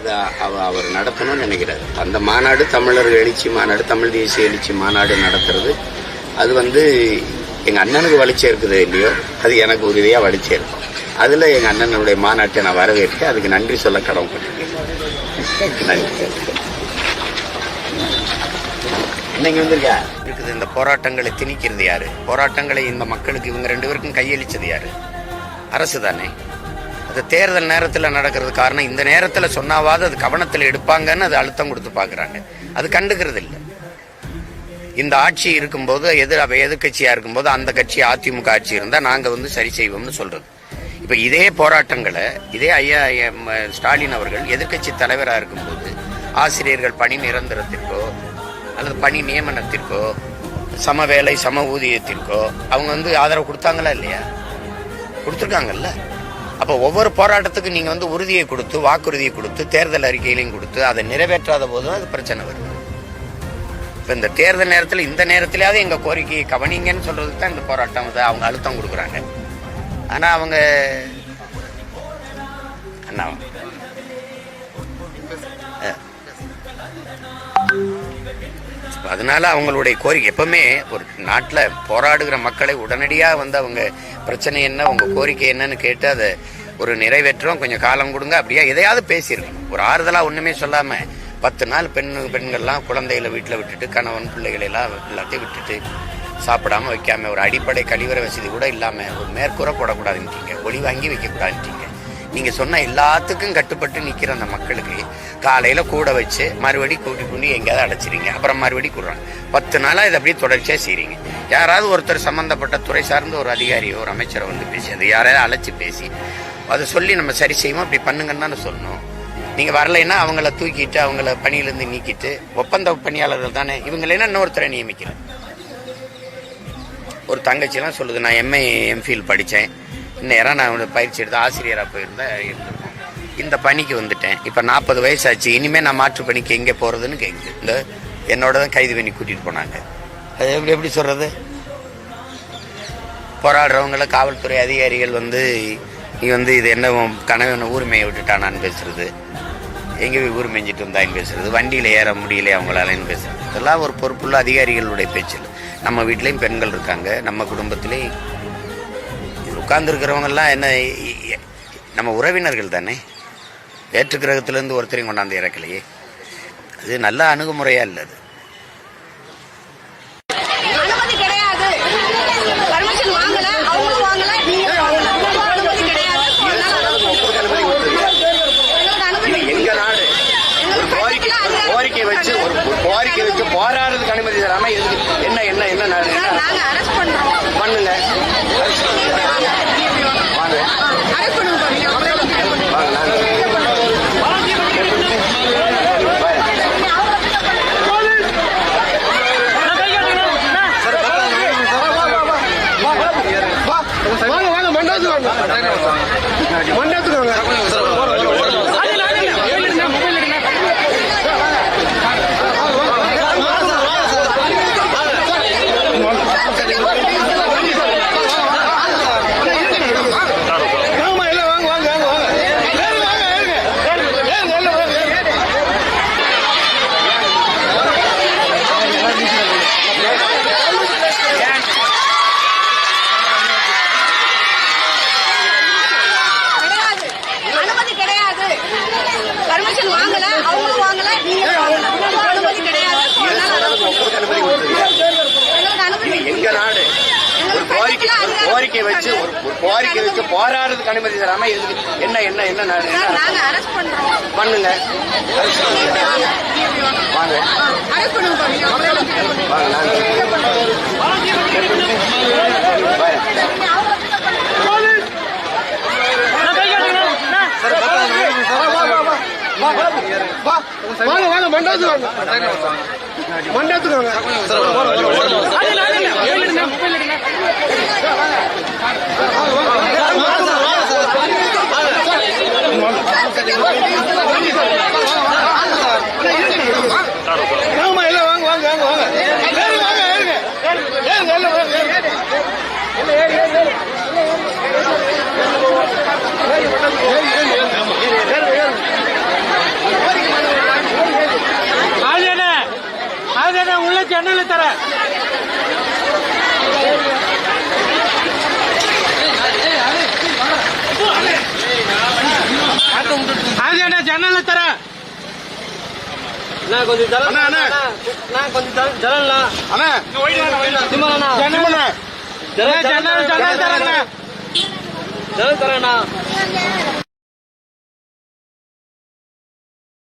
அதை அவர் நடத்தணும்னு நினைக்கிறாரு. அந்த மாநாடு தமிழர் எழுச்சி மாநாடு, தமிழ் தேசிய எழுச்சி மாநாடு நடத்துறது அது எங்க அண்ணனுக்கு வலிச்சே இருக்குது இல்லையோ, அது எனக்கு உறுதியா வலிச்சே இருக்கும். அதுல எங்க அண்ணனுடைய மாநாட்டை நான் வரவேற்க அதுக்கு நன்றி சொல்ல கடமைப்பட்டிருக்கேன். நன்றி. இன்னைக்கு வந்திருக்கா இருக்குது. இந்த போராட்டங்களை திணிக்கிறது யாரு? போராட்டங்களை இந்த மக்களுக்கு இவங்க 2 பேருக்கும் கையளிச்சது யாரு? அரசு தானே. அது தேர்தல் நேரத்தில் நடக்கிறது காரணம். இந்த நேரத்தில் சொன்னாவது அது கவனத்தில் எடுப்பாங்கன்னு அது அழுத்தம் கொடுத்து பாக்குறாங்க. அது கண்டுக்கிறது இல்லை. இந்த ஆட்சி இருக்கும்போது எதிர்கட்சியா இருக்கும்போது அந்த கட்சி அதிமுக ஆட்சி இருந்தா நாங்க சரி செய்வோம்னு சொல்றது. இப்ப இதே போராட்டங்களை இதே ஐயா ஸ்டாலின் அவர்கள் எதிர்கட்சி தலைவராக இருக்கும்போது ஆசிரியர்கள் பணி நிரந்தரத்திற்கோ அல்லது பணி நியமனத்திற்கோ சம வேலை சம ஊதியத்திற்கோ அவங்க ஆதரவு கொடுத்தாங்களா இல்லையா? கொடுத்துருக்காங்கல்ல. அப்போ ஒவ்வொரு போராட்டத்துக்கும் நீங்க உறுதியை கொடுத்து வாக்குறுதியை கொடுத்து தேர்தல் அறிக்கையிலையும் கொடுத்து அதை நிறைவேற்றாத போதும் அது பிரச்சனை வருது. இப்ப இந்த தேர்தல் நேரத்தில் இந்த நேரத்திலேயாவது எங்க கோரிக்கையை கவனிங்கன்னு சொல்றதுக்கு தான் இந்த போராட்டம் அவங்க அழுத்தம் கொடுக்குறாங்க. ஆனா அவங்க அதனால அவங்களுடைய கோரிக்கை எப்பவுமே ஒரு நாட்டில் போராடுகிற மக்களை உடனடியாக அவங்க பிரச்சனை என்ன உங்க கோரிக்கை என்னன்னு கேட்டு அதை ஒரு நிறைவேற்றம் கொஞ்சம் காலம் கொடுங்க அப்படியா எதையாவது பேசியிருக்கணும். ஒரு ஆறுதலா ஒண்ணுமே சொல்லாம 10 நாள் பெண்கள்லாம் குழந்தைகளை வீட்டில் விட்டுட்டு கணவன் பிள்ளைகளை எல்லாம் எல்லாத்தையும் விட்டுட்டு சாப்பிடாம வைக்காம ஒரு அடிப்படை கழிவறை வசதி கூட இல்லாம ஒரு மேற்கூரை போடக்கூடாதுன்ட்டீங்க, ஒளி வாங்கி வைக்கக்கூடாதுன்ட்டீங்க. நீங்க சொன்ன எல்லாத்துக்கும் கட்டுப்பட்டு நிக்கிற அந்த மக்களுக்கு காலையில கூட வச்சு மறுபடி கூட்டி கொண்டு எங்கேயாவது அடைச்சிருங்க, அப்புறம் மறுபடி கூடுறாங்க. 10 நாளா இதை அப்படியே தொடர்ச்சியா செய்றீங்க. யாராவது ஒருத்தர் சம்பந்தப்பட்ட துறை சார்ந்த ஒரு அதிகாரியோ ஒரு அமைச்சரை பேசி அதை யாரையாவது அழைச்சி பேசி அதை சொல்லி நம்ம சரி செய்வோம் அப்படி பண்ணுங்கன்னு தானே சொல்லணும். நீங்க வரலைன்னா அவங்கள தூக்கிட்டு அவங்கள பணியிலிருந்து நீக்கிட்டு ஒப்பந்த பணியாளர்கள் தானே இவங்கள இன்னொருத்தரை நியமிக்கிறேன். ஒரு தங்கச்சிலாம் சொல்லுது, நான் எம்ஏ எம்ஃபில் படித்தேன், இந்நேரம் நான் பயிற்சி எடுத்து ஆசிரியராக இருந்திருக்கோம், இந்த பணிக்கு வந்துட்டேன், இப்போ 40 வயசாச்சு, இனிமேல் நான் மாற்று பணிக்கு எங்கே போகிறதுன்னு கேட்குது. இந்த என்னோட தான் கைது பண்ணி கூட்டிகிட்டு போனாங்க. அது எப்படி சொல்கிறது? போராடுறவங்கள காவல்துறை அதிகாரிகள் நீ இது என்ன கனவு ஊர்மையை விட்டுட்டானான்னு பேசுறது, எங்கே போய் ஊர் மேய்ஞ்சிட்டு வந்தான்னு பேசுறது, வண்டியில் ஏற முடியல அவங்களாலன்னு பேசுறது, இதெல்லாம் ஒரு பொறுப்புள்ள அதிகாரிகளுடைய பேச்சில். நம்ம வீட்லேயும் பெண்கள் இருக்காங்க, நம்ம குடும்பத்திலேயும் உட்கார்ந்துருக்கிறவங்கெல்லாம் என்ன நம்ம உறவினர்கள் தானே. வேற்று கிரகத்திலேருந்து ஒருத்தரையும் கொண்டாந்து இறக்கலையே. அது நல்ல அணுகுமுறையா இல்லை. அது கோரிக்கை வச்சு போராடுறதுக்கு அனுமதி தராம என்ன என்ன என்ன பண்ணுங்க. கோரிக்கை வச்சு போராடுறதுக்கு அனுமதி தராம என்ன என்ன என்ன பண்ணுங்க. வாங்க வாங்க மண்டபத்துக்கு ஜன்னல் தர ஆதியண்ணா ஜன்னல் தர கொஞ்சம் கொஞ்சம் ஜன்னல் அண்ணா ஜன்னல் தரேண்ணா